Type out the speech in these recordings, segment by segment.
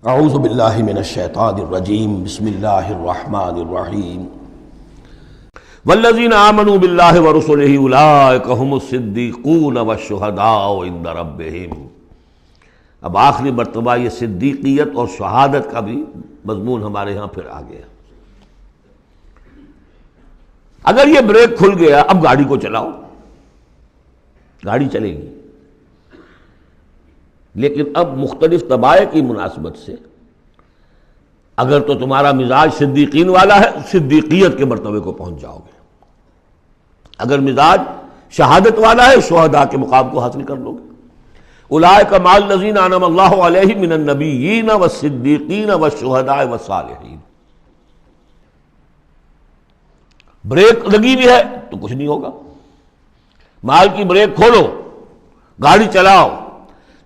اعوذ باللہ من الشیطان الرجیم بسم اللہ الرحمن الرحیم والذین آمنوا باللہ ورسلہ اولئک ھم الصدیقون والشہداء عند ربہم۔ اب آخری مرتبہ یہ صدیقیت اور شہادت کا بھی مضمون ہمارے ہاں پھر آ گیا۔ اگر یہ بریک کھل گیا اب گاڑی کو چلاؤ، گاڑی چلے گی، لیکن اب مختلف طبائع کی مناسبت سے اگر تو تمہارا مزاج صدیقین والا ہے صدیقیت کے مرتبے کو پہنچ جاؤ گے، اگر مزاج شہادت والا ہے شہداء کے مقام کو حاصل کر لو گے۔ اولئک مع الذین انعم اللہ علیہم من النبیین والصدیقین والشہداء والصالحین۔ بریک لگی بھی ہے تو کچھ نہیں ہوگا، مال کی بریک کھولو، گاڑی چلاؤ،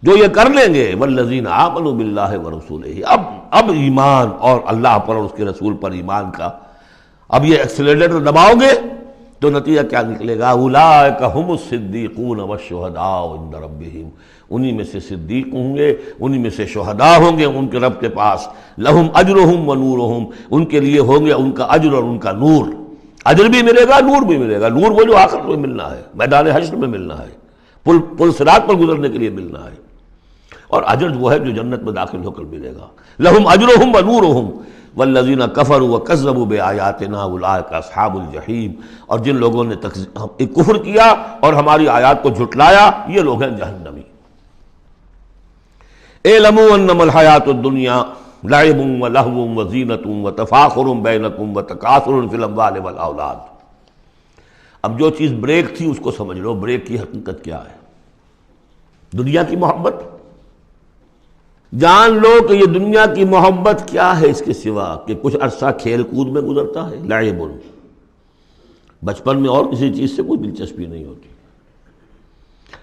جو یہ کر لیں گے والذین آمنوا باللہ ورسولہ، اب ایمان اور اللہ پر اور اس کے رسول پر ایمان کا اب یہ ایکسیلریٹر دباؤ گے تو نتیجہ کیا نکلے گا؟ اولئک ھم الصدیقون والشہداء عند ربہم، انہی میں سے صدیق ہوں گے، انہی میں سے شہداء ہوں گے ان کے رب کے پاس، لہم اجرہم ونورہم، ان کے لیے ہوں گے ان کا اجر اور ان کا نور، اجر بھی ملے گا نور بھی ملے گا۔ نور وہ جو آخرت میں ملنا ہے، میدان حشر میں ملنا ہے، پل صراط پر گزرنے کے لیے ملنا ہے، اور اجر وہ ہے جو جنت میں داخل ہو کر ملے گا۔ لہم اجرہم ونورہم والذین کفروا وکذبوا بآیاتنا اولئک اصحاب الجحیم، اور جن لوگوں نے کفر کیا اور ہماری آیات کو جھٹلایا یہ لوگ ہیں جہنمی۔ اعلموا انما الحیاۃ الدنیا لعب ولہو وزینۃ وتفاخر بینکم وتکاثر فی الاموال والاولاد۔ اب جو چیز بریک تھی اس کو سمجھ لو، بریک کی حقیقت کیا ہے؟ دنیا کی محبت۔ جان لو کہ یہ دنیا کی محبت کیا ہے اس کے سوا کہ کچھ عرصہ کھیل کود میں گزرتا ہے، لعب، بچپن میں اور کسی چیز سے کوئی دلچسپی نہیں ہوتی۔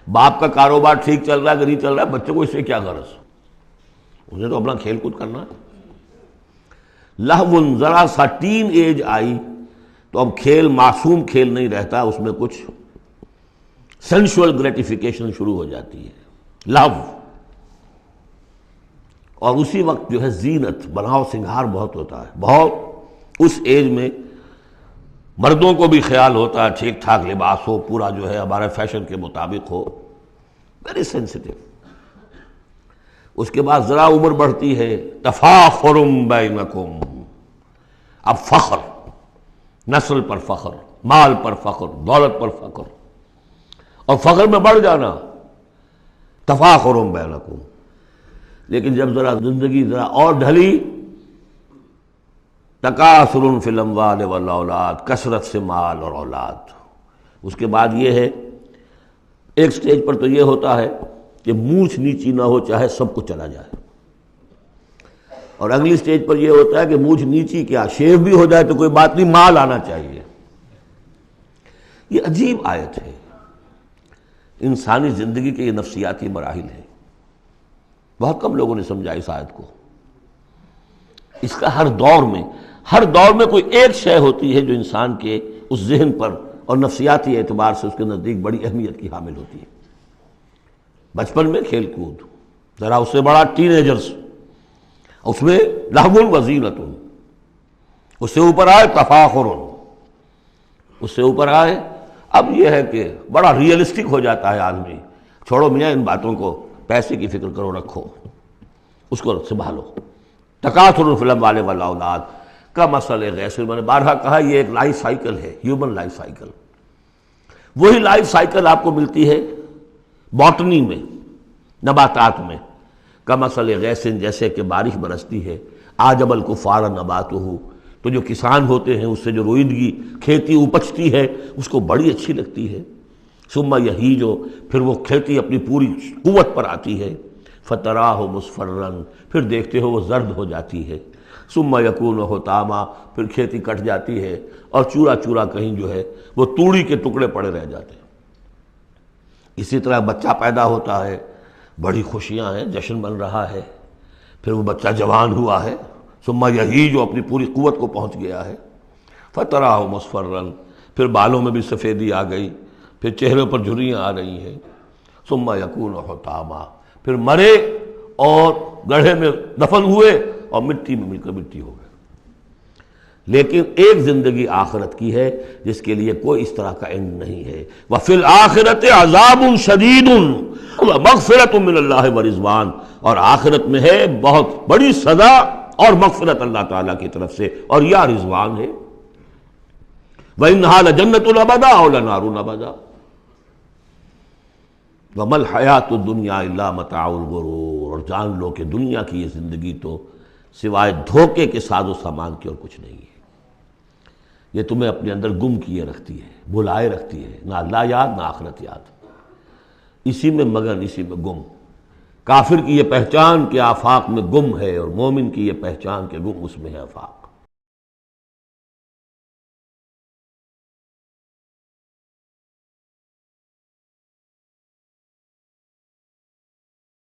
باپ کا کاروبار ٹھیک چل رہا ہے کہ نہیں چل رہا ہے، بچے کو اس سے کیا غرض، انہیں تو اپنا کھیل کود کرنا ہے۔ لہو، ذرا سا ٹین ایج آئی تو اب کھیل معصوم کھیل نہیں رہتا، اس میں کچھ سینشول گریٹیفیکیشن شروع ہو جاتی ہے، لہو۔ اور اسی وقت جو ہے زینت، بناؤ سنگھار بہت ہوتا ہے، بہت اس ایج میں مردوں کو بھی خیال ہوتا ہے ٹھیک ٹھاک لباس ہو، پورا جو ہے ہمارے فیشن کے مطابق ہو، ویری سینسٹیو۔ اس کے بعد ذرا عمر بڑھتی ہے، تفاخر بینکم، اب فخر، نسل پر فخر، مال پر فخر، دولت پر فخر، اور فخر میں بڑھ جانا، تفاخر بینکم۔ لیکن جب ذرا زندگی ذرا اور ڈھلی، تکاثر فی الاموال والاولاد، کثرت سے مال اور اولاد۔ اس کے بعد یہ ہے، ایک سٹیج پر تو یہ ہوتا ہے کہ مونچھ نیچی نہ ہو چاہے سب کچھ چلا جائے، اور اگلی سٹیج پر یہ ہوتا ہے کہ مونچھ نیچی کیا، شیو بھی ہو جائے تو کوئی بات نہیں، مال آنا چاہیے۔ یہ عجیب آیت ہے، انسانی زندگی کے یہ نفسیاتی مراحل ہیں، بہت کم لوگوں نے سمجھا اس آیت کو۔ اس کا ہر دور میں کوئی ایک شے ہوتی ہے جو انسان کے اس ذہن پر اور نفسیاتی اعتبار سے اس کے نزدیک بڑی اہمیت کی حامل ہوتی ہے۔ بچپن میں کھیل کود، ذرا اس سے بڑا ٹین ایجرز، اس میں لہو وزینۃ، اس سے اوپر آئے تفاخر، اس سے اوپر آئے اب یہ ہے کہ بڑا ریئلسٹک ہو جاتا ہے آدمی، چھوڑو میاں ان باتوں کو، پیسے کی فکر کرو، رکھو اس کو، سنبھالو۔ تکاثر فی الاموال والاولاد کمثل غیث، میں نے بارہا کہا یہ ایک لائف سائیکل ہے، ہیومن لائف سائیکل۔ وہی لائف سائیکل آپ کو ملتی ہے باٹنی میں، نباتات میں، کمثل غیث، جیسے کہ بارش برستی ہے، اعجب الکفار نباتہ، تو جو کسان ہوتے ہیں اس سے جو روئیدگی کھیتی اپجتی ہے اس کو بڑی اچھی لگتی ہے، ثم یہیج، پھر وہ کھیتی اپنی پوری قوت پر آتی ہے، فتراہ مصفرا، پھر دیکھتے ہو وہ زرد ہو جاتی ہے، ثم یکون حطاما، پھر کھیتی کٹ جاتی ہے اور چورا چورا کہیں جو ہے وہ توڑی کے ٹکڑے پڑے رہ جاتے ہیں۔ اسی طرح بچہ پیدا ہوتا ہے، بڑی خوشیاں ہیں، جشن بن رہا ہے، پھر وہ بچہ جوان ہوا ہے، ثم یہیج، اپنی پوری قوت کو پہنچ گیا ہے، فتراہ مصفرا، پھر بالوں میں بھی سفیدی آ گئی، پھر چہرے پر جھریاں آ رہی ہیں، ثم یکون حطاما، پھر مرے اور گڑھے میں دفن ہوئے اور مٹی میں مل کر مٹی ہو گئے۔ لیکن ایک زندگی آخرت کی ہے جس کے لیے کوئی اس طرح کا اینڈ نہیں ہے۔ وَفِي الْآخِرَةِ عَذَابٌ شَدِيدٌ وَمَغْفِرَةٌ مِّنَ اللَّهِ وَرِضْوَانٌ، اور آخرت میں ہے بہت بڑی سزا اور مغفرت اللہ تعالیٰ کی طرف سے، اور یا رضوان ہے۔ وَإِنَّهَا لَجَنَّةٌ أَبَدًا أَوْ لَنَارٌ أَبَدًا وَمَا الْحَيَاةُ الدُّنْيَا إِلَّا مَتَاعُ الْغُرُورِ، اور جان لو کہ دنیا کی یہ زندگی تو سوائے دھوکے کے ساز و سامان کی اور کچھ نہیں ہے۔ یہ تمہیں اپنے اندر گم کیے رکھتی ہے، بھلائے رکھتی ہے، نہ اللہ یاد نہ آخرت یاد، اسی میں مگن، اسی میں گم۔ کافر کی یہ پہچان کہ آفاق میں گم ہے، اور مومن کی یہ پہچان کہ گم اس میں ہے آفاق۔